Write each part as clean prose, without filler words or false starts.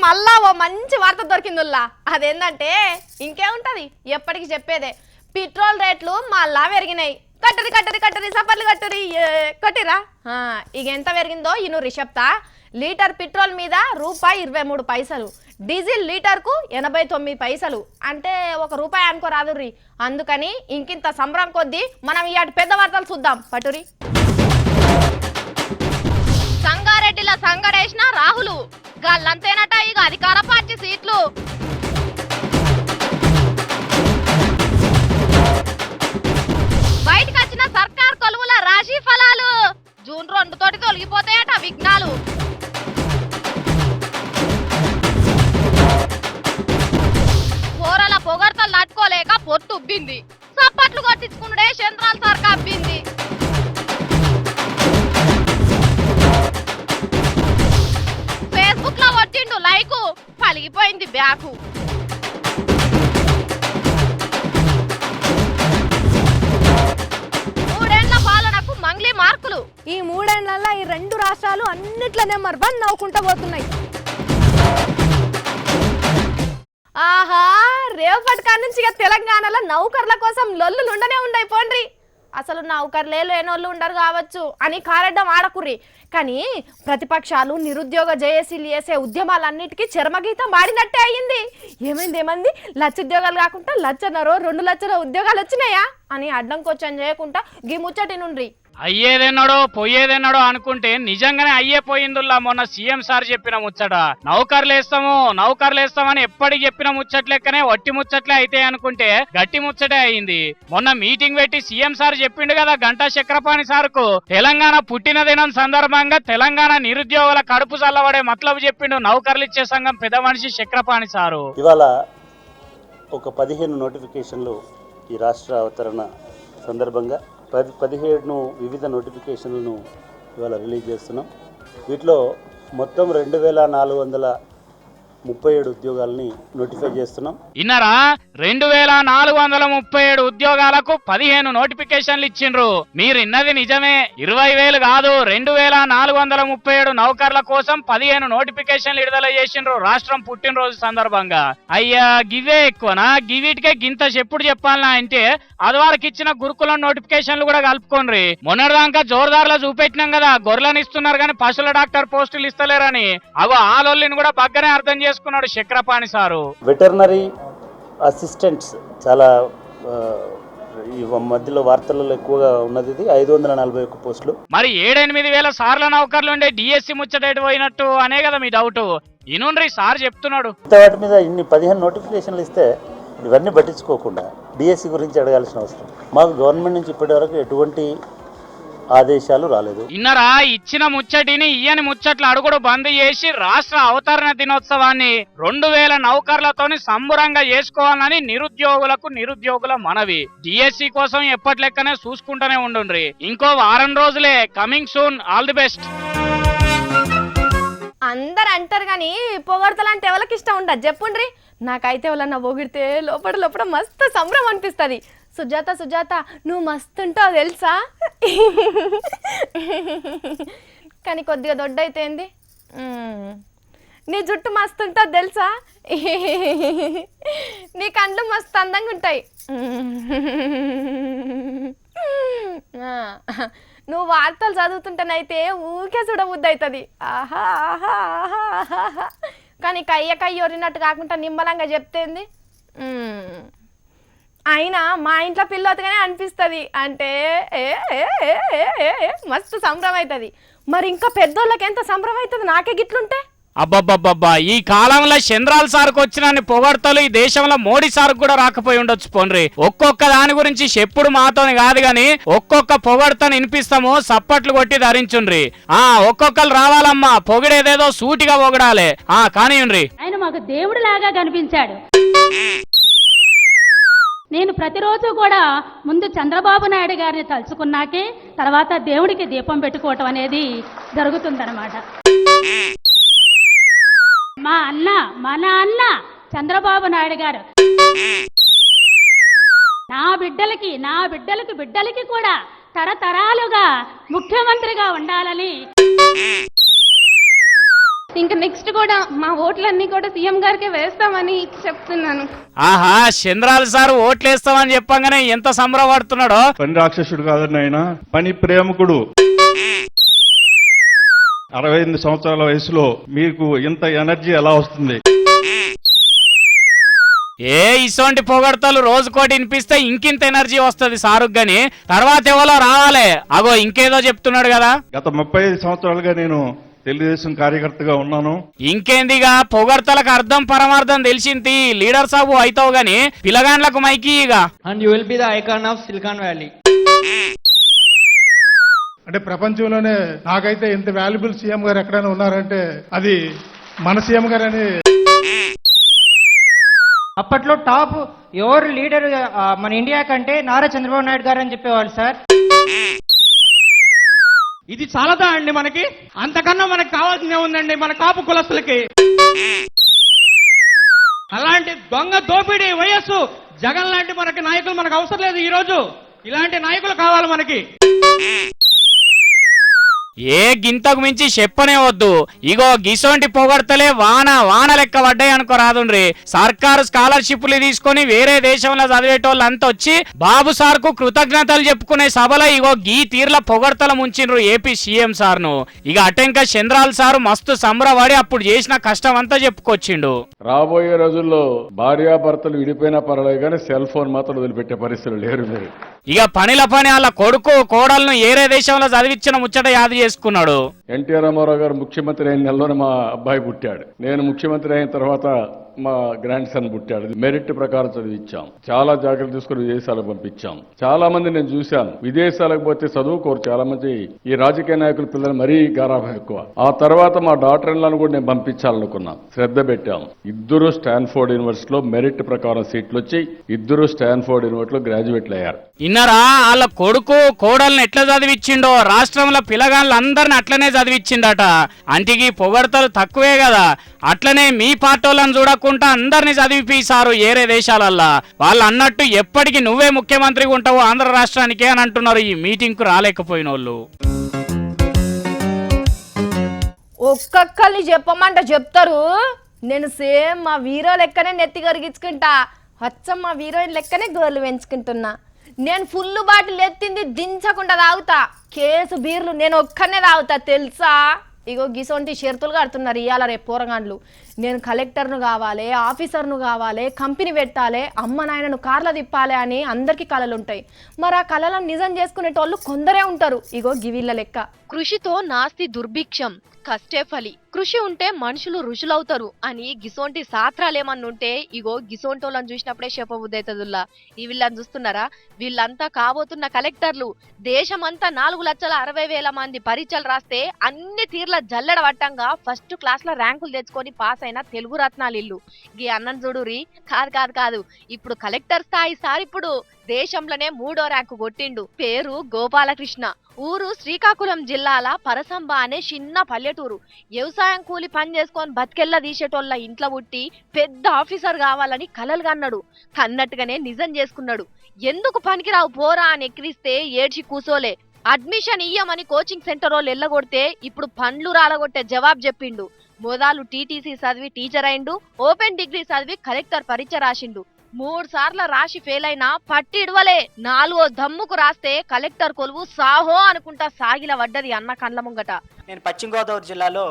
మళ్ళా ఓ మంచి వార్త దొరికిందిల్లా. అదేంటంటే ఇంకేముంటది, ఎప్పటికి చెప్పేదే. పెట్రోల్ రేట్లు మళ్ళా పెరిగినాయి. కట్టరి కట్టరి కట్టరి సపర్లు కట్టరి కట్టిరా. ఇక ఎంత పెరిగిందో ఇను చెప్తా. లీటర్ పెట్రోల్ మీద ₹23, డీజిల్ లీటర్కు 89 అంటే ₹1 అనుకోరాదుర్రి. అందుకని ఇంకింత సంబరం కొద్దీ మనం ఇయాటి పెద్ద వార్తలు చూద్దాం పటురి. సంగారెడ్డిలో సంగడేసిన రాహులు గల్లంతేనట ఇక అధికార పార్టీ సీట్లు. బయటకు వచ్చిన సర్కార్ కొలువుల రాశి ఫలాలు జూన్ 2 తోటి తొలగిపోతాయట విఘ్నాలు. కూరల పొగడ్తలు తట్టుకోలేక పొట్టు ఉబ్బింది. సప్పట్లు కొట్టించుకున్నాడే చంద్రాల సార్ కబ్బింది. ఫేస్బుక్ లో కొట్టిండు లైకు, పలిగిపోయింది బ్యాకు. మంగ్లీ మార్కులు. ఈ 3 ఏళ్లలో ఈ 2 రాష్ట్రాలు అన్నిట్ల నెంబర్ 1 నవ్వుకుంటా పోతున్నాయి. ఆహా, రేపటి కాడ నుంచి తెలంగాణలో నౌకర్ల కోసం లొల్లులు ఉండనే ఉన్నాయి పోండ్రి. అసలు నౌకర్లే లేనోళ్ళు ఉండరు కావచ్చు అని కారెడ్డం ఆడకుర్రి. కానీ ప్రతిపక్షాలు నిరుద్యోగ జేఏసీలు చేసే ఉద్యమాలన్నిటికీ చర్మగీతం వాడినట్టే అయ్యింది. ఏమైంది, లక్ష ఉద్యోగాలు కాకుండా 1,00,000 2,00,000 ఉద్యోగాలు వచ్చినాయా అని అడ్డం కొంచెం చేయకుండా గీ ముచ్చటి నుండ్రి. అయ్యేదెన్నాడో పోయేదెన్నాడో అనుకుంటే నిజంగానే అయ్యే పోయిందుల్లా. మొన్న సీఎం సార్ చెప్పిన ముచ్చట నౌకర్లేస్తామని ఎప్పటికి చెప్పిన ముచ్చట్లెక్కనే వట్టి ముచ్చట్లే అయితే అనుకుంటే గట్టి ముచ్చటే అయింది. మొన్న మీటింగ్ పెట్టి సీఎం సార్ చెప్పిండు కదా గంటా చక్రపాణి సార్కు తెలంగాణ పుట్టిన దినం సందర్భంగా తెలంగాణ నిరుద్యోగుల కడుపు చల్లబడే మతలబు చెప్పిండు నౌకర్లు ఇచ్చే సంఘం పెద్ద మనిషి చక్రపాణి సారు. ఇవాళ ఒక 15 నోటిఫికేషన్లు ఈ రాష్ట్ర అవతరణ సందర్భంగా 17 వివిధ నోటిఫికేషన్లను ఇవాళ రిలీజ్ చేస్తున్నాం. వీటిలో మొత్తం 2,437 ఉద్యోగాలని నోటిఫై చేస్తున్నాం. ఇన్నరా 2,437 ఉద్యోగాలకు 15 నోటిఫికేషన్లు ఇచ్చిండ్రు. మీరు ఇన్నది నిజమే, 20,000 కాదు, 2,437 నౌకర్ల కోసం 15 నోటిఫికేషన్లు విడుదల చేసిండ్రు రాష్ట్రం పుట్టినరోజు సందర్భంగా. అయ్యా గివే ఎక్కువనా? గివిటికే గింత చెప్పుడు చెప్పాలనా అంటే అదివారికి ఇచ్చిన గురుకులం నోటిఫికేషన్లు కూడా కలుపుకోండి. మొన్నటిదాకా జోరుదారులో చూపెట్టినాం కదా గొర్రెలను ఇస్తున్నారు కానీ పశువుల డాక్టర్ పోస్టులు ఇస్తలేరని. అగో ఆలోళ్ళని కూడా బగ్గనే అర్థం చేసుకున్నాడు చక్రపాణి సారు. వెటర్నరీ అసిస్టెంట్స్ చాలా ఈ మధ్యలో వార్తలలో ఎక్కువగా ఉన్నది. ఇది 541 పోస్టులు. మరి 7-8 వేల సార్ల నౌకర్లు ఉండే డిఎస్సి ముచ్చటేటు పోయినట్టు అనే కదా మీ డౌట్. ఇనుండ్రి సార్ చెప్తున్నాడు. వాటి మీద ఇన్ని 15 నోటిఫికేషన్లు ఇస్తే ఇవన్నీ పట్టించుకోకుండా డిఎస్సి గురించి అడగాల్సిన అవసరం మాకు గవర్నమెంట్ నుంచి ఇప్పటి వరకు ఎటువంటి ఆదేశాలు రాలేదు. ఇన్నరా ఇచ్చిన ముచ్చటిని ఇయ్యని ముచ్చట్లు అడుగుడు బంద్ చేసి రాష్ట్ర అవతరణ దినోత్సవాన్ని 2,000 నౌకర్లతోని సంబురంగా చేసుకోవాలని నిరుద్యోగుల మనవి. డిఎస్సి కోసం ఎప్పటి లెక్కనే చూసుకుంటూనే ఉండుండ్రి. ఇంకో వారం రోజులే, coming soon. All the best. అందరు అంటారు కానీ పొగడతలంటే ఎవరికి ఇష్టం ఉండదు చెప్పుండ్రి. నాకైతే ఎవరన్నా పొగిడితే లోపల మస్తు సంబరం అనిపిస్తుంది. సుజాత నువ్వు మస్తుంటావు తెలుసా, కానీ కొద్దిగా దొడ్డైతే ఏంది, నీ జుట్టు మస్తుంటుంది తెలుసా, నీ కళ్ళు మస్తు అందంగా ఉంటాయి, నువ్వు వార్తలు చదువుతుంటేనైతే ఊరికే చూడబుద్ధి అవుతుంది. ఆహా ఆహా ఆహా ఆహా. కానీ కయ్య ఒరినట్టు కాకుండా నిమ్మలంగా చెప్తేంది. అయినా మా ఇంట్లో పిల్లతగానే అనిపిస్తుంది. అంటే మస్తు సంబరం అవుతుంది. మరి ఇంకా పెద్దోళ్ళకి ఎంత సంబరం అవుతుంది నాకే గిట్లుంటే. అబ్బబ్బబ్బబ్బా, ఈ కాలంలో చంద్రాల సార్కు వచ్చిన పొగడ్తలు ఈ దేశంలో మోడీ సార్కు కూడా రాకపోయి ఉండొచ్చు పోన్రి. ఒక్కొక్క దాని గురించి చెప్పుడు మాతోని కాదు గాని ఒక్కొక్క పొగడ్తను వినిపిస్తాము, సప్పట్లు కొట్టి ధరించుండ్రి. ఒక్కొక్కరు రావాలమ్మా, పొగిడేదేదో సూటిగా పొగడాలి. కానియుండ్రి. ఆయన మాకు దేవుడు లాగా కనిపించాడు. నేను ప్రతిరోజు కూడా ముందు చంద్రబాబు నాయుడు గారిని తలుచుకున్నాకే తర్వాత దేవుడికి దీపం పెట్టుకోవటం అనేది జరుగుతుందన్నమాట. మన అన్న చంద్రబాబు నాయుడు గారు నా బిడ్డలకి కూడా తరతరాలుగా ముఖ్యమంత్రిగా ఉండాలని ఇంకా నెక్స్ట్ కూడా మా ఓట్లన్నీ కూడా సీఎం గారికి వేస్తామని చెప్తున్నాను. ఆహా, చంద్రాల సార్ ఓట్లేస్తామని చెప్పంగానే ఎంత సంబరపడుతున్నాడో. పని రాక్షసుడు కాదండి ఆయన, పని ప్రేమకుడు. 68 సంవత్సరాల వయసులో మీకు ఇంత ఎనర్జీ ఎలా వస్తుంది? ఇసోంటి పొగడతలు రోజుకోటి వినిపిస్తే ఇంకింత ఎనర్జీ వస్తుంది సారుకు గాని, తర్వాత ఎవరో రావాలి. అగో ఇంకేదో చెప్తున్నాడు కదా. గత 35 సంవత్సరాలుగా నేను తెలుగుదేశం కార్యకర్తగా ఉన్నాను. ఇంకేందిగా పొగడతలకు అర్థం పరమార్థం తెలిసింది. లీడర్ సాబు అవుతావు గాని పిల్లగాండ్లకు మైకి ఇక. And you will be the icon of silicon valley. అంటే ప్రపంచంలోనే నాకైతే ఇంత వాల్యుబుల్ సీఎం గారు ఎక్కడైనా ఉన్నారంటే అది మన సీఎం గారు అని. అప్పట్లో టాప్ ఎవరు లీడర్ మన ఇండియా కంటే నారా చంద్రబాబు నాయుడు గారు అని చెప్పేవాళ్ళు సార్. ఇది చాలదా అండి మనకి? అంతకన్నా మనకు కావాల్సిందే ఉందండి మన కాపు కులస్తులకి. అలాంటి దొంగ దోపిడీ వయస్సు జగన్ లాంటి మనకి నాయకులు మనకు అవసరం లేదు. ఈ రోజు ఇలాంటి నాయకులు కావాలి మనకి. ఏ గింతకు మించి చెప్పనే వద్దు. ఇగో గిసోంటి పొగడతలే వాన లెక్క పడ్డాయి అనుకో రాదుండ్రి. సర్కారు స్కాలర్షిప్లు తీసుకొని వేరే దేశంలో చదివేటోళ్ళు అంతా వచ్చి బాబు సార్ కు కృతజ్ఞతలు చెప్పుకునే సభలో ఇగో గీ తీర్ల పొగడతల ముంచిండ్రు ఏపీ సీఎం సార్ ను. ఇక అటెంక చంద్రాల్ సారు మస్తు సంబరపడి అప్పుడు చేసిన కష్టం అంతా చెప్పుకొచ్చిండు. రాబోయే రోజుల్లో భార్యాభర్తలు విడిపోయినా పర్వాలేదు కానీ సెల్ ఫోన్ మాత్రం వదిలిపెట్టే పరిస్థితులు లేరు మీరు. ఇక పనిల పని వాళ్ళ కొడుకు కోడలను ఏరే దేశంలో చదివించిన ముచ్చట యాది చేసుకున్నాడు. ఎన్టీ రామారావు గారు ముఖ్యమంత్రి అయిన నెలలోనే మా అబ్బాయి పుట్టాడు. నేను ముఖ్యమంత్రి అయిన తర్వాత మా గ్రాండ్ సన్ పుట్టాడు. మెరిట్ ప్రకారం చదివించాం. చాలా జాగ్రత్త తీసుకుని విదేశాలకు పంపించాం. చాలా మంది నేను చూశాను విదేశాలకు పోతే చదువుకోరు. చాలా మంది ఈ రాజకీయ నాయకుల పిల్లలు మరీ గారాభం ఎక్కువ. ఆ తర్వాత మా డాక్టర్ ఇన్లను కూడా నేను పంపించాలనుకున్నాం. శ్రద్ధ పెట్టాం. ఇద్దరు స్టాన్ఫోర్డ్ యూనివర్సిటీలో మెరిట్ ప్రకారం సీట్లు వచ్చి ఇద్దరు స్టాన్ఫోర్డ్ యూనివర్సిటీలో గ్రాడ్యుయేట్లు అయ్యారు. ఇన్నరా వాళ్ళ కొడుకు కోడల్ని ఎట్లా చదివిచ్చిండో రాష్ట్రంలో పిల్లగాళ్ళందరిని అట్లనే చదివిచ్చిండట. అంటికి పొగడతలు తక్కువే కదా, అట్లనే మీ పార్టీలను చూడకుండా అందరినీ చదివిపీసారు ఏరే దేశాలల్లా. వాళ్ళు అన్నట్టు ఎప్పటికీ నువ్వే ముఖ్యమంత్రిగా ఉంటావు ఆంధ్ర రాష్ట్రానికే అని అంటున్నారు ఈ మీటింగ్ కు రాలేకపోయిన వాళ్ళు. ఒక్కొక్కరిని చెప్పమంటే చెప్తారు. నేను సేమ్ మా వీరో లెక్కనే నెత్తి కరిగించుకుంటా. వచ్చం మా హీరోయిన్ లెక్కనే గోర్లు పెంచుకుంటున్నా. నేను ఫుల్ బాటిల్ ఎత్తింది దించకుండా తాగుతా. కేసు బీర్లు నేను ఒక్కనే తాగుతా తెలుసా. ఇగో గిసొంటి షరతులు కడుతున్నారు ఇవాళ రేపు పోరగాండ్లు. నేను కలెక్టర్ను కావాలి, ఆఫీసర్ను కావాలి, కంపెనీ పెట్టాలి, అమ్మ నాయనను కార్ల తిప్పాలి అని అందరికీ కళలు ఉంటాయి. మరి ఆ కళలను నిజం చేసుకునేటోళ్ళు కొందరే ఉంటారు. ఇగో గివిళ్ళ లెక్క. కృషితో నాస్తి దుర్భిక్షం కష్టే ఫలి. కృషి ఉంటే మనుషులు ఋషులవుతారు అని గిసోంటి శాస్త్రాలేమన్నుంటే ఇగో గిసోంటోళ్ళని చూసినప్పుడే చెప్పబుద్దైతదుల్లా. ఈ వీళ్ళని చూస్తున్నారా? వీళ్ళంతా కాబోతున్న కలెక్టర్లు. దేశమంతా 4,60,000 మంది పరీక్షలు రాస్తే అన్ని తీర్ల జల్లెడ వట్టంగా ఫస్ట్ క్లాస్ లో ర్యాంకులు తెచ్చుకొని పాస్ అయిన తెలుగు రత్నాలు ఇల్లు. గీ అన్నం చూడురి. కాదు ఇప్పుడు కలెక్టర్ స్థాయి సార్ ఇప్పుడు దేశంలోనే 3వ ర్యాంకు కొట్టిండు. పేరు గోపాలకృష్ణ. ఊరు శ్రీకాకుళం జిల్లాల పరసంబ అనే చిన్న పల్లెటూరు. వ్యవసాయం కూలి పని చేసుకొని బతికెల్లా తీసేటోళ్ళ ఇంట్లో పుట్టి పెద్ద ఆఫీసర్ కావాలని కలలు కన్నట్టుగానే నిజం చేసుకున్నాడు. ఎందుకు పనికిరావు పోరా అని ఎక్కిరిస్తే ఏడ్చి కూసోలే. అడ్మిషన్ ఇయ్యమని కోచింగ్ సెంటర్ వాళ్ళు ఎల్లగొడితే ఇప్పుడు పండ్లు రాలగొట్టే జవాబు చెప్పిండు. మొదలు టీటీసీ చదివి టీచర్ అయిండు. ఓపెన్ డిగ్రీ చదివి కలెక్టర్ పరీక్ష రాసిండు. 3 సార్లు రాసి ఫెయిల్ అయినా పట్టి ఇడవలే. 4వ దమ్ముకు రాస్తే కలెక్టర్ కొలువు సాహో అనుకుంటా సాగిల వడ్డది అన్న కండ్ల ముంగట. నేను పశ్చిమ గోదావరి జిల్లాలో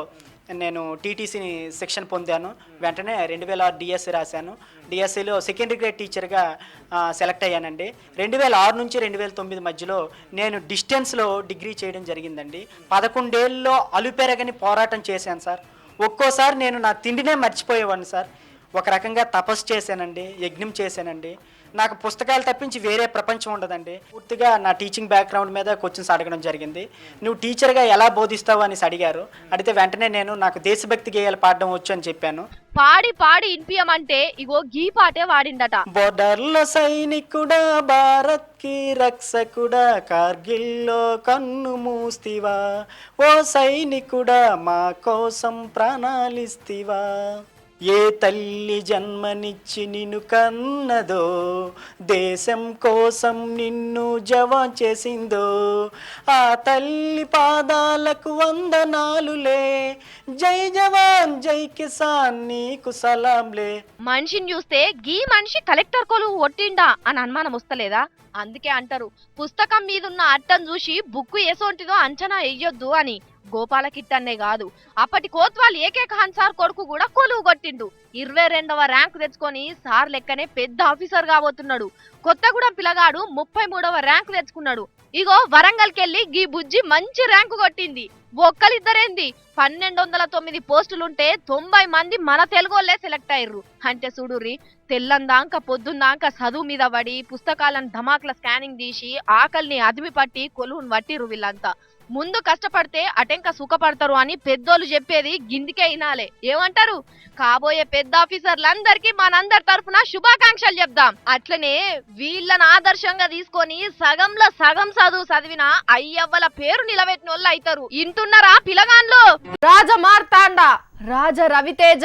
నేను టీటీసీని శిక్షణ పొందాను. వెంటనే 2006 డిఎస్సి రాశాను. డిఎస్సిలో సెకండరీ గ్రేడ్ టీచర్గా సెలెక్ట్ అయ్యానండి. 2006 నుంచి 2009 మధ్యలో నేను డిస్టెన్స్లో డిగ్రీ చేయడం జరిగిందండి. 11 ఏళ్ళలో అలుపెరగని పోరాటం చేశాను సార్. ఒక్కోసారి నేను నా తిండినే మర్చిపోయేవాడిని సార్. ఒక రకంగా తపస్సు చేశానండి, యజ్ఞం చేశానండి. నాకు పుస్తకాలు తప్పించి వేరే ప్రపంచం ఉండదండి. పూర్తిగా నా టీచింగ్ బ్యాక్గ్రౌండ్ మీద క్వశ్చన్స్ అడగడం జరిగింది. నువ్వు టీచర్గా ఎలా బోధిస్తావు అని అడిగారు. అడిగితే వెంటనే నేను నాకు దేశభక్తి గేయాలు పాడడం వచ్చు అని చెప్పాను. పాడి ఇన్పియమంటే ఇగో గీ పాటే వాడిందట. బోర్డర్లో సైనికుడా, భారత్ కి రక్షకుడా, కార్గిల్లో కన్ను మూస్తివా, ఓ సైనికుడా మా కోసం ప్రాణాలిస్తివా. ఏ తల్లి జన్మనిచ్చి నిన్ను కన్నదో, దేశం కోసం నిన్ను జవాన్ చేసిందో, ఆ తల్లి పాదాలకు వందనాలులే, జై జవాన్ జై కిసాన్ నీకు సలాంలే. మనిషిని చూస్తే గీ మనిషి కలెక్టర్ కొలువు ఒట్టిండా అని అనుమానం వస్తలేదా? అందుకే అంటారు పుస్తకం మీదున్న అట్టను చూసి బుక్కు ఎసోంటిదో అంచనా వెయ్యొద్దు అని. గోపాల కిట్టన్నే కాదు, అప్పటి కోత్వాల్ ఏకే ఖాన్ సార్ కొడుకు కూడా కొలువు కొట్టిండు. 22వ ర్యాంకు తెచ్చుకొని సార్ లెక్కనే పెద్ద ఆఫీసర్ కాబోతున్నాడు. కొత్తగూడెం పిల్లగాడు 33వ ర్యాంకు తెచ్చుకున్నాడు. ఇగో వరంగల్కెళ్ళి గీ బుజ్జి మంచి ర్యాంకు కొట్టింది. ఒక్కలిద్దరేంది 1209 పోస్టులుంటే 90 మంది మన తెలుగోళ్లే సెలెక్ట్ అయ్యారు. అంటే చూడుర్రి, తెల్లందాక పొద్దుందాక చదువు మీద పడి పుస్తకాలను ధమాకుల స్కానింగ్ తీసి ఆకలిని అదిమి పట్టి కొలువును వట్టిరు. వీళ్ళంతా ముందు కష్టపడితే అటెంక సుఖపడతారు అని పెద్దోళ్ళు చెప్పేది గిందికే వినాలే. ఏమంటారు? కాబోయే పెద్ద ఆఫీసర్లందరికీ మనందరి తరఫున శుభాకాంక్షలు చెప్దాం. అట్లనే వీళ్ళని ఆదర్శంగా తీసుకొని సగంలో సగం చదువు చదివిన అయ్యవ్వల పేరు నిలబెట్టిన వాళ్ళు అవుతారు. ఇంటున్నారా పిలగాన్లు? రాజ మార్తాండ, రాజ రవితేజ,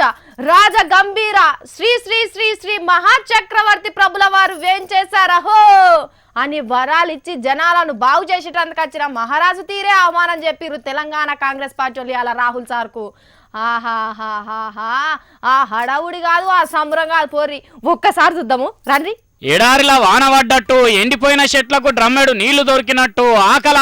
రాజ గంభీర, శ్రీ శ్రీ శ్రీ శ్రీ మహాచక్రవర్తి ప్రభుల వారు వేంచేశారహో అని వరాలిచ్చి జనాలను బాగు చేసేటందుకు వచ్చిన మహారాజు తీరే అవమానం చెప్పిర్రు తెలంగాణ కాంగ్రెస్ పార్టీ వాళ్ళు అలా రాహుల్ సార్కు. ఆహాహాహా, ఆ హడావుడి కాదు, ఆ సంబరం కాదు, పోర్రి ఒక్కసారి చూద్దాము రండి. ఎడారిలా వాన పడ్డట్టు, ఎండిపోయిన చెట్లకు డ్రమ్మెడు నీళ్లు దొరికినట్టు,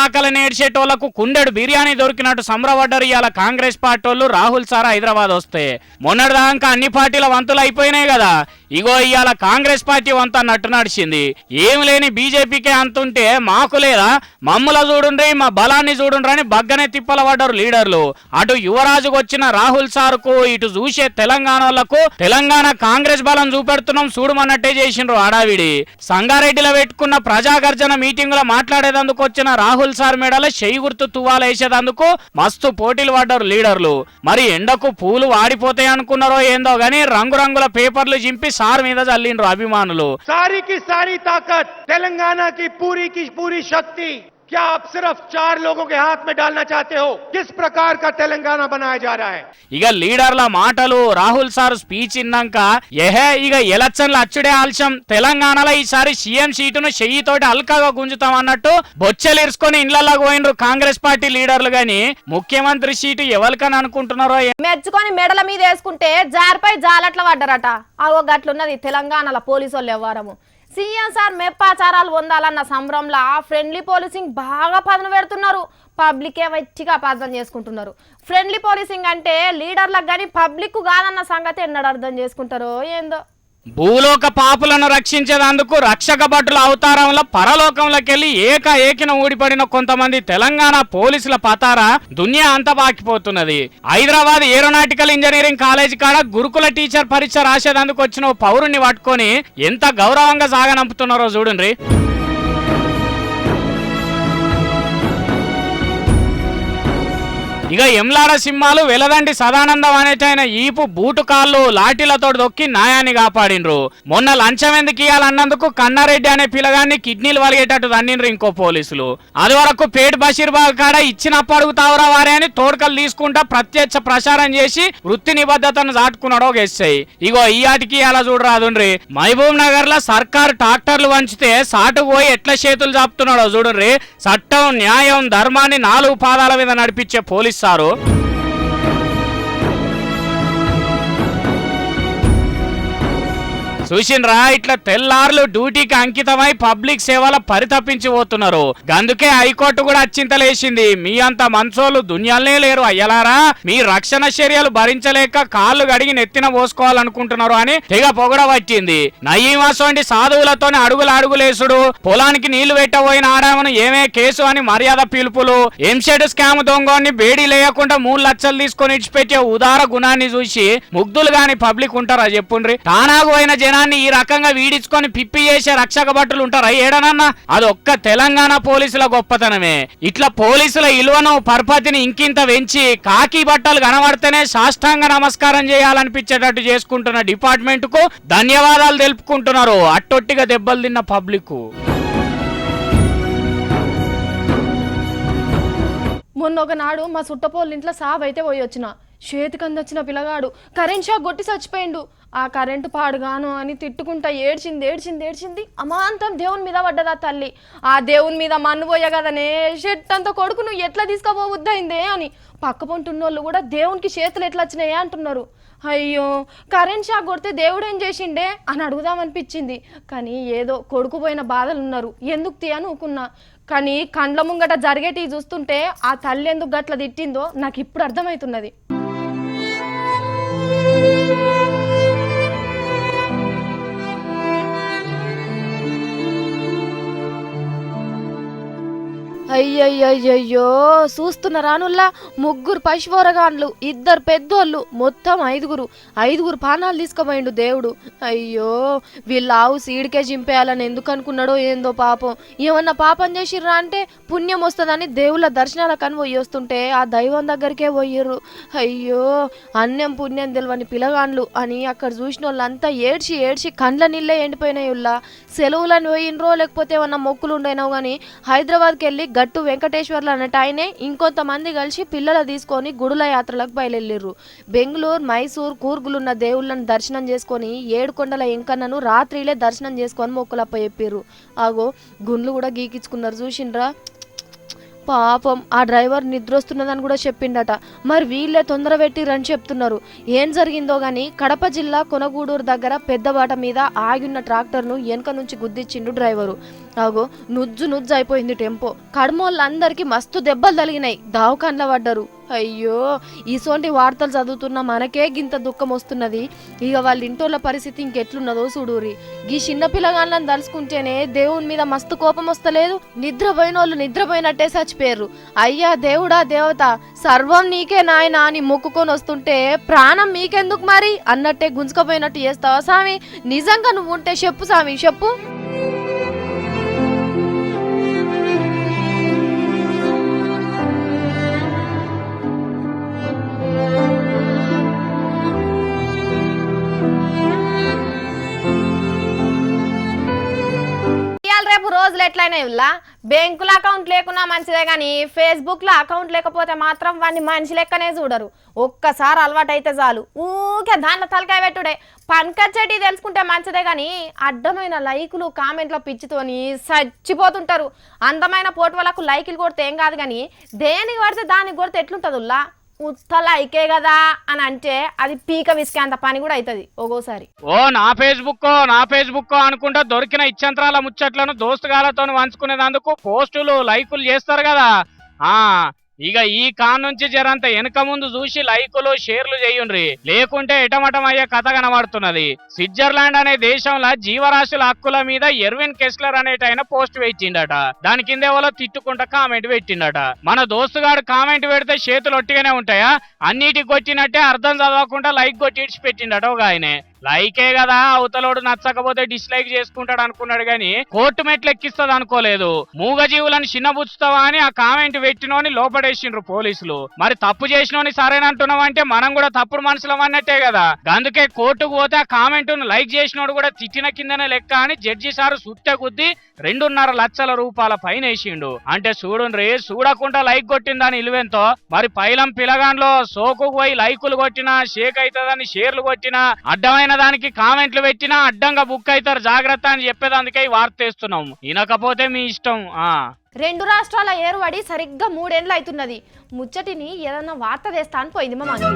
ఆకలి ఏడ్చేటోళ్లకు కుండెడు బిర్యానీ దొరికినట్టు సంబరపడ్డారు ఇవాళ కాంగ్రెస్ పార్టీ వాళ్ళు రాహుల్ సార్ హైదరాబాద్ వస్తే. మొన్నటిదాకా అన్ని పార్టీల వంతులు అయిపోయినాయి కదా, ఇగో ఇవాళ కాంగ్రెస్ పార్టీ వంత నట్టు నడిచింది. ఏం లేని బీజేపీకే అంతుంటే మాకు లేదా, మమ్ముల చూడుండ్రి మా బలాన్ని చూడుండ్రి అని బగ్గనే తిప్పల పడ్డారు లీడర్లు. అటు యువరాజుకు వచ్చిన రాహుల్ సార్కు, ఇటు చూసే తెలంగాణ వాళ్లకు తెలంగాణ కాంగ్రెస్ బలం చూపెడుతున్నాం చూడమన్నట్టే చేసిండ్రు ఆడావిడి. సంగారెడ్డిలో పెట్టుకున్న ప్రజాగర్జన మీటింగ్ లో మాట్లాడేందుకు వచ్చిన రాహుల్ సార్ మేడలో చెయ్యి గుర్తు తువ్వాలు వేసేందుకు మస్తు పోటీలు పడ్డారు లీడర్లు. మరి ఎండకు పూలు వాడిపోతాయి అనుకున్నారో ఏందో గానీ రంగురంగుల పేపర్లు చింపి సార్ మీద చల్లిండ్రు అభిమానులు. सारी की सारी ताकत, तेलंगाना की पूरी शक्ति क्या आप सिर्फ 4 लोगों के हाथ में डालना चाहते हो? किस प्रकार का तेलंगाना बनाया जा रहा है? ఇక లీడర్ల మాటలు, రాహుల్ సార్ స్పీచ్ ఇన్నాక ఇక ఎలక్షన్లు అచ్చుడే ఆలస్యం, తెలంగాణలో ఈసారి సీఎం సీటును చెయ్యితోటి అల్కాగా గుంజుతాం అన్నట్టు బొచ్చెలు ఇరుసుకొని ఇళ్లలోకి పోయినరు కాంగ్రెస్ పార్టీ లీడర్లు. గాని ముఖ్యమంత్రి సీటు ఎవరికని అనుకుంటున్నారో మెచ్చుకొని మెడల మీద వేసుకుంటే జారిపై జాలట్ల పడ్డారట. అగో గట్లున్నది తెలంగాణలో పోలీసు వాళ్ళు వ్యవహారము. సీఎం సార్ మెప్పాచారాలు పొందాలన్న సంబరంలో ఫ్రెండ్లీ పోలీసింగ్ బాగా పదన పెడుతున్నారు. పబ్లికే వచ్చిగా అపార్థం చేసుకుంటున్నారు. ఫ్రెండ్లీ పోలీసింగ్ అంటే లీడర్లకు కానీ పబ్లిక్ కాదన్న సంగతి ఎన్నడూ అర్థం చేసుకుంటారో ఏందో. భూలోక పాపులను రక్షించేందుకు రక్షక భటుల అవతారంలో పరలోకంలోకెళ్లి ఏకిన ఊడిపడిన కొంతమంది తెలంగాణ పోలీసుల పతారా దునియా అంతా బాకిపోతున్నది. హైదరాబాద్ ఏరోనాటికల్ ఇంజనీరింగ్ కాలేజీ కాడ గురుకుల టీచర్ పరీక్ష రాసేందుకు వచ్చిన పౌరుణ్ణి పట్టుకొని ఎంత గౌరవంగా సాగనంపుతున్నారో చూడండి. ఇక ఎమ్లాడ సింహాలు వెలదండి సదానందం అనేటైన ఈపు బూటు కాళ్ళు లాఠీలతో దొక్కి న్యాయాన్ని కాపాడిండ్రు. మొన్న లంచం ఎందుకు ఇయ్యాలన్నందుకు కన్నారెడ్డి అనే పిల్లగాన్ని కిడ్నీలు వలిగేటట్టు తన్నిండ్రు ఇంకో పోలీసులు. అది వరకు పేట్ బషీర్బాగ్ కాడ ఇచ్చినప్పుడు అడుగుతావురా వారే అని తోడుకలు తీసుకుంటా ప్రత్యక్ష ప్రచారం చేసి వృత్తి నిబద్ధతను దాటుకున్నాడో గెస్సాయి. ఇగో ఈయాటికి అలా చూడరాదుండ్రి. మహబూబ్ నగర్ లో సర్కారు ట్రాక్టర్లు వంచితే సాటు పోయి ఎట్లా చేతులు చాపుతున్నాడో చూడండి. చట్టం, న్యాయం, ధర్మాన్ని 4 పాదాల మీద నడిపించే పోలీసు సారు. చూసిండ్రా, ఇట్లా తెల్లార్లు డ్యూటీకి అంకితమై పబ్లిక్ సేవల పరితపించిపోతున్నారు. అందుకే హైకోర్టు కూడా అచ్చింతలేసింది. మీ అంత మంచోళ్ళు దునియాలనే లేరు అయ్యలారా, మీ రక్షణ చర్యలు భరించలేక కాళ్ళు గడిగి నెత్తిన పోసుకోవాలనుకుంటున్నారు అని తెగ పొగడవచ్చింది. నయీమాసోంటి సాధువులతోనే అడుగులేసుడు, పొలానికి నీళ్లు పెట్టబోయిన ఆడామను ఏమే కేసు అని మర్యాద పిలుపులు, ఎంషెడ్ స్కామ్ దొంగని బేడీ లేకుండా 3 లక్షలు తీసుకొని ఇచ్చిపెట్టే ఉదార గుణాన్ని చూసి ముగ్ధులు గాని పబ్లిక్ ఉంటారా చెప్పుండ్రి. తానాగు అయిన జనాన్ని ఈ రకంగా వీడించుకొని పిప్పి చేసే రక్షక భటులు ఉంటారా ఏడనన్నా? అది ఒక్క తెలంగాణ పోలీసుల గొప్పతనమే. ఇట్లా పోలీసుల ఇలువను పరపతిని ఇంకింత పెంచి కాకి బట్టలు కనబడితేనే సాష్టాంగ నమస్కారం చేయాలనిపించేటట్టు చేసుకుంటున్న డిపార్ట్మెంట్ కు ధన్యవాదాలు తెలుపుకుంటున్నారు అట్టొట్టిగా దెబ్బలు తిన్న పబ్లిక్. మొన్న ఒకనాడు మా సుట్టపోళ్ళ ఇంట్లో సావైతే పోయి వచ్చిన చేతికి అందొచ్చిన పిల్లగాడు కరెంట్ షాక్ కొట్టి చచ్చిపోయిండు. ఆ కరెంటు పాడుగాను అని తిట్టుకుంటా ఏడ్చింది. అమాంతం దేవుని మీద పడ్డదా తల్లి. ఆ దేవుని మీద మన్ను పోయా కదనే షెట్టంత కొడుకు నువ్వు ఎట్లా తీసుకుపోవద్దయిందే అని పక్క పొంటున్నోళ్ళు కూడా దేవునికి చేతులు ఎట్లా వచ్చినాయే అంటున్నారు. అయ్యో కరెంట్ షాక్ కొడితే దేవుడు ఏం చేసిండే అని అడుగుదామనిపించింది. కానీ ఏదో కొడుకు పోయిన బాధలు ఉన్నారు ఎందుకు తీయని ఊకున్నా. కానీ కండ్ల ముంగట జరిగేటివి చూస్తుంటే ఆ తల్లి ఎందుకు గట్ల తిట్టిందో నాకు ఇప్పుడు అర్థమవుతున్నది. అయ్యయ్యయ్యో చూస్తున్నారానుల్లా 3 పశువోరగాండ్లు 2 పెద్దోళ్ళు మొత్తం 5 పానాలు తీసుకుపోయిండు దేవుడు. అయ్యో వీళ్ళ ఆవు సీడికే చింపేయాలని ఎందుకు అనుకున్నాడో ఏందో పాపం. ఏమన్నా పాపం చేసిర్రా అంటే పుణ్యం వస్తుందని దేవుళ్ళ దర్శనాలకు అని పోయి వస్తుంటే ఆ దైవం దగ్గరికే పోయిర్రు. అయ్యో అన్యం పుణ్యం తెలివని పిల్లగాండ్లు అని అక్కడ చూసిన వాళ్ళంతా ఏడ్చి కండ్ల నీళ్ళే ఎండిపోయినాయి. ఉల్లా సెలవులని పోయినరో లేకపోతే ఏమన్నా మొక్కులు ఉండైనావు కానీ హైదరాబాద్కి వెళ్ళి గట్టు వెంకటేశ్వర్లు అన్నట్టు ఆయనే ఇంకొంతమంది కలిసి పిల్లలు తీసుకొని గుడుల యాత్రలకు బయలుదేరిర్రు. బెంగళూరు, మైసూర్, కూర్గులున్న దేవుళ్ళని దర్శనం చేసుకొని 7 కొండల ఎంకన్నను రాత్రిలే దర్శనం చేసుకొని మొక్కులప్ప చెప్పిర్రు. ఆగో గుండ్లు కూడా గీకించుకున్నారు చూసిండ్రా. పాపం ఆ డ్రైవర్ నిద్రొస్తున్నదని కూడా చెప్పిండట. మరి వీళ్ళే తొందర పెట్టిరని చెప్తున్నారు. ఏం జరిగిందో గాని కడప జిల్లా కొనగూడూరు దగ్గర పెద్దబాట మీద ఆగిన్న ట్రాక్టర్ను వెనక నుంచి గుద్దిచ్చిండు డ్రైవరు. ఆగో నుజ్జు అయిపోయింది టెంపో. కడమోళ్ళందరికీ మస్తు దెబ్బలు తగిలినాయి, దావకాన్ల పడ్డారు. అయ్యో ఈసోంటి వార్తలు చదువుతున్న మనకే గింత దుఃఖం వస్తున్నది. ఇక వాళ్ళ ఇంటోళ్ళ పరిస్థితి ఇంకెట్లున్నదో చూడూరి. ఈ చిన్న పిల్లగాళ్ళని తలుసుకుంటేనే దేవుని మీద మస్తు కోపం వస్తలేదు. నిద్రపోయినోళ్ళు నిద్రపోయినట్టే చచ్చిపోయారు. అయ్యా దేవుడా దేవత సర్వం నీకే నాయనా అని మొక్కుకొని వస్తుంటే ప్రాణం మీకెందుకు మరి అన్నట్టే గుంజుకపోయినట్టు చేస్తావా స్వామి? నిజంగా నువ్వు ఉంటే చెప్పు స్వామి, చెప్పు. రేపు రోజులు ఎట్లయినా ఇవ్వలా బ్యాంకుల అకౌంట్ లేకున్నా మంచిదే కానీ ఫేస్బుక్ లో అకౌంట్ లేకపోతే మాత్రం వాడిని మనిషి లెక్కనే చూడరు. ఒక్కసారి అలవాటు అయితే చాలు ఊకే దాంట్లో తలకాయ పెట్టుడే. పనికొచ్చేటి తెలుసుకుంటే మంచిదే కానీ అడ్డమైన లైకులు కామెంట్ల పిచ్చితోని చచ్చిపోతుంటారు. అందమైన పోటోలకు లైకులు కొడితే ఏం కాదు కానీ దేనికి పడితే దానికి కొడితే ఎట్లుంటదిలా ఉత్త లైకే కదా అని అంటే అది పీక విసికే అంత పని కూడా అవుతుంది ఒక్కోసారి. నా ఫేస్బుక్ అనుకుంటా దొరికిన ఇచ్చంత్రాల ముచ్చట్లను దోస్తుగాలతో పంచుకునేందుకు పోస్టులు లైకులు చేస్తారు కదా. ఇక ఈ కాన్ నుంచి జరంత వెనక ముందు చూసి లైకులు షేర్లు చేయుండ్రి, లేకుంటే ఎటమటం అయ్యే కథ కనబడుతున్నది. స్విట్జర్లాండ్ అనే దేశంలో జీవరాశుల హక్కుల మీద ఎర్విన్ కెస్లర్ అనేటైన పోస్ట్ పెట్టిండట. దాని కింద ఎవరో తిట్టుకుంటా కామెంట్ పెట్టిండట. మన దోస్తుగాడు కామెంట్ పెడితే చేతులు ఒట్టిగానే ఉంటాయా? అన్నిటికి కొట్టినట్టే అర్థం చదవకుండా లైక్ కొట్టి ఇడిచి పెట్టిండట ఒక ఆయనే. లైకే కదా అవతలోడు నచ్చకపోతే డిస్లైక్ చేసుకుంటాడు అనుకున్నాడు గాని కోర్టు మెట్లు ఎక్కిస్తుంది అనుకోలేదు. మూగజీవులను చిన్నబుచ్చుతావా అని ఆ కామెంట్ పెట్టినోని లోపడేసిండ్రు పోలీసులు. మరి తప్పు చేసినోని సరేనంటున్నావంటే మనం కూడా తప్పుడు మనుషులం అన్నట్టే కదా. అందుకే కోర్టుకు పోతే ఆ కామెంట్ ను లైక్ చేసినోడు కూడా తిట్టిన కిందనే లెక్క అని జడ్జి సారు సుట్టె గుద్ది 2.5 లక్షల రూపాయల ఫైన్ వేసిండు. అంటే చూడుండ్రి, చూడకుండా లైక్ కొట్టిందని ఇలువెంతో. మరి పైలం పిలగాన్లో సోకు పోయి లైకులు కొట్టినా షేక్ అవుతుందని షేర్లు కొట్టినా అడ్డమైన దానికి కామెంట్లు పెట్టినా అడ్డంగా బుక్ అవుతారు, జాగ్రత్త అని చెప్పేదానికే ఈ వార్త వేస్తున్నాం. వినకపోతే మీ ఇష్టం. 2 రాష్ట్రాల ఏరువడి సరిగ్గా 3 ఏళ్ళు అవుతున్నది. ముచ్చటిని ఏదన్నా వార్త తెస్తా అని పోయింది మా మంత్రి.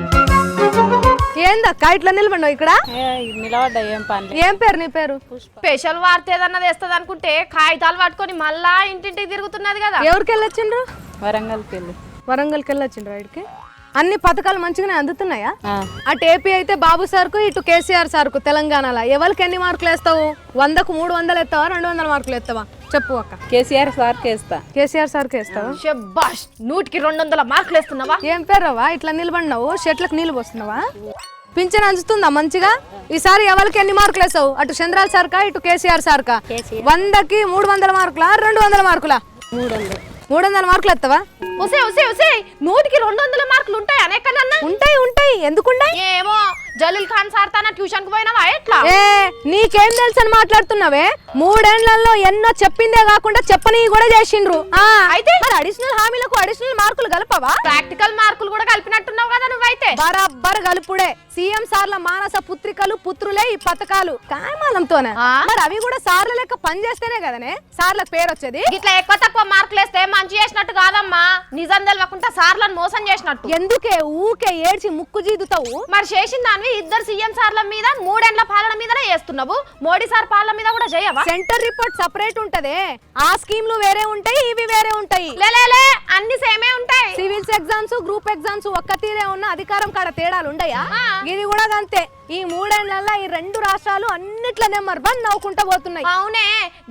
ఏందక్క ఇట్లా నిలబడినావు ఇక్కడ? నిలబడ్డా. ఏం పని? ఏం పేరు నీ పేరు? స్పెషల్ వార్త ఏదన్నా తెస్తుంది అనుకుంటే కాగితాలు పట్టుకొని మళ్ళా ఇంటింటికి తిరుగుతున్నది కదా. ఎవరికి వెళ్ళొచ్చిండ్రు? వరంగల్కి వెళ్ళొచ్చిండ్రు. వాడికి అన్ని పథకాలు మంచిగానే అందుతున్నాయా? అటు ఏపీ అయితే బాబు సార్కు, ఇటు కేసీఆర్ సార్కు తెలంగాణలో ఎవరికి ఎన్ని మార్కులు వేస్తావు? 100కు 300 ఎత్తావా, 200 మార్కులు ఎత్తావా? చెప్పు అక్క. కేసీఆర్ సార్కి వేస్తా. కేసీఆర్ సార్కి వేస్తావా? శభాష్, 100కి 200 మార్కులు వేస్తున్నావా? ఏం పేరవా ఇట్లా నిలబడినావు? చెట్లకు నీళ్ళు పోస్తున్నావా? పింఛన్ అందుతుందా మంచిగా? ఈసారి ఎవరికి ఎన్ని మార్కులు వేస్తావు? అటు చంద్రాల సార్కా, ఇటు కేసీఆర్ సార్కా? 100కి 300 మార్కులా, 200 మార్కులా? 300 మార్కులు ఎత్తావా? 100కి 200 మార్కులు ఉంటాయి అనేకన్నా? ఉంటాయి. ఎందుకుంటాయి? ఏమో జలీల్ ఖాన్ సార్ తన ట్యూషన్ కు పోయినావా ఎట్లా? ఏ నీకేం తెలుసు అని మాట్లాడుతున్నావే? 3 ఏళ్లలో ఎన్నో చెప్పిందే కాకుండా చెప్పని కూడా చేసిండ్రు. అయితే అడిషనల్ హామీలకు అడిషనల్ మార్కులు కలపవా? ప్రాక్టికల్ మార్కులు కూడా కలిపినట్టున్నావు కదా నువ్వైతే. బరాబర్ కలుపుడే. సీఎం సార్ల మానస పుత్రికలు పుత్రులే ఈ పథకాలు కాయమాలంతోనే. మరి అవి కూడా సార్ల లెక్క పని చేస్తేనే కదనే సార్లకు పేరు వచ్చేది. ఇట్లా ఎక్కువ తక్కువ మార్కులు వేస్తే మంచి చేసినట్టు కాదమ్మా, నిజం తెలవకుండా సార్లను మోసం చేసినట్టు. ఎందుకే ఊకే ఏడ్చి ముక్కు జీదుతావు? మరి చేసిన దాన్ని 2 సీఎం సార్ల మీద 3 ఏళ్ల పాలన మీదనే చేస్తున్నావు, మోడీ సార్ పాలన మీద కూడా చేయవా? సెంటర్ రిపోర్ట్ సపరేట్ ఉంటదే, ఆ స్కీమ్లు వేరే ఉంటాయి, ఇవి వేరే ఉంటాయి. లేలే అన్ని సేమే ఉంటాయి. సివిల్స్ ఎగ్జామ్స్ గ్రూప్ ఎగ్జామ్స్ ఒక్క తీరే ఉన్న అధికారం కాడ తేడాలు ఉండయా? ఇది కూడా అంతే. ఈ 3 ఏళ్లలో ఈ 2 రాష్ట్రాలు అన్నిట్ల నెంబర్ 1 నవ్వుకుంటా పోతున్నాయి. అవునే,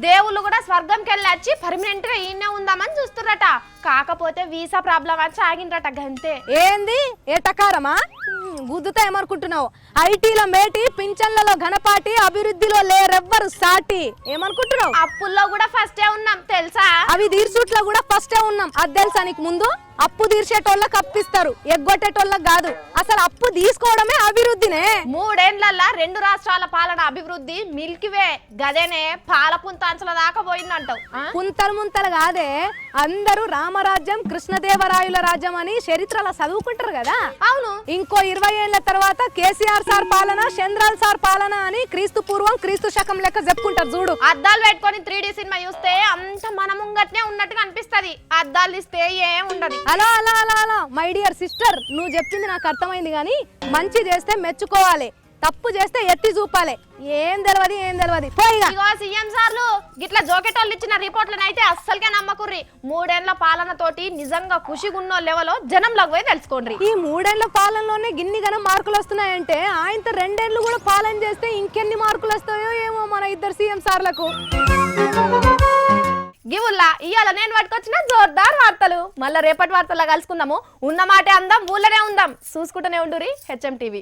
దేవుళ్ళు కూడా స్వర్గంకి వెళ్ళి వచ్చి పర్మనెంట్ గా ఈయనే ఉందామని చూస్తుర్రట. కాకపోతే వీసా ప్రాబ్లం వచ్చి ఆగిండ్రట గంతే. ఏంది ఏటకారమా? గుద్దుతా ఏమనుకుంటున్నావు? ఐటీల మేటి, పింఛన్లలో ఘనపాటి, అభివృద్ధిలో లేరెవ్వరు సాటి. ఏమనుకుంటున్నావు? అప్పుల్లో కూడా ఫస్టే ఉన్నాం తెలుసా? అవి తీర్చుట్లో కూడా ఫస్టే ఉన్నాం. అది తెలుసా నీకు? ముందు అప్పు తీర్చేటోళ్ళకి అప్పిస్తారు, ఎగ్గొట్టేటోళ్ళకి కాదు. అసలు అప్పు తీసుకోవడమే అభివృద్ధినే. 3 ఏళ్లలో 2 రాష్ట్రాల పాలన అభివృద్ధి మిల్కివే గదేనే పాల పుంతాంచల దాకా పోయిందంటావు. పుంతలు ముంతలు కాదే, అందరూ రామరాజ్యం కృష్ణదేవరాయుల రాజ్యం అని చరిత్రలో చదువుకుంటారు కదా. అవును. ఇంకో 20 ఏళ్ల తర్వాత కేసీఆర్ సార్ పాలన, చంద్రాల్ సార్ పాలన అని క్రీస్తు పూర్వం క్రీస్తు శకం లెక్క చెప్పుకుంటారు చూడు. అద్దాలు పెట్టుకొని 3D సినిమా చూస్తే అంత మన ముంగట్నే ఉన్నట్టుగా అనిపిస్తది, అద్దాలు ఇస్తే ఏం ఉండదు. అలా అలా అలా అలా మై డియర్ సిస్టర్, నువ్వు చెప్పింది నాకు అర్థమైంది. కానీ మంచి చేస్తే మెచ్చుకోవాలి, తప్పు చేస్తే ఎత్తి చూపాలి. ఏం తెలియదు పోయిగా. ఇగో సీఎం సార్లు గిట్లా జోకెటోళ్ళు ఇచ్చిన రిపోర్ట్లను అయితే అస్సలకే నమ్మకుర్రి. 3 ఏళ్ల పాలన తోటి నిజంగా ఖుషిగున్నో లెవెలో జనంలోకి పోయి తెలుసుకోండి. ఈ 3 ఏళ్ల పాలనలోనే గిన్ని గనం మార్కులు వస్తున్నాయంటే ఆయనతో 2 ఏళ్లు కూడా పాలన చేస్తే ఇంకెన్ని మార్కులు వస్తాయో ఏమో మన 2 సీఎం సార్లకు. గివుల్లా ఇవాళ నేను పట్టుకొచ్చిన జోర్దార్ వార్తలు. మళ్ళీ రేపటి వార్తల్లో కలుసుకుందాము. ఉన్న మాటే అందాం, ఊళ్ళనే ఉందాం. చూసుకుంటూనే ఉండురి HM TV.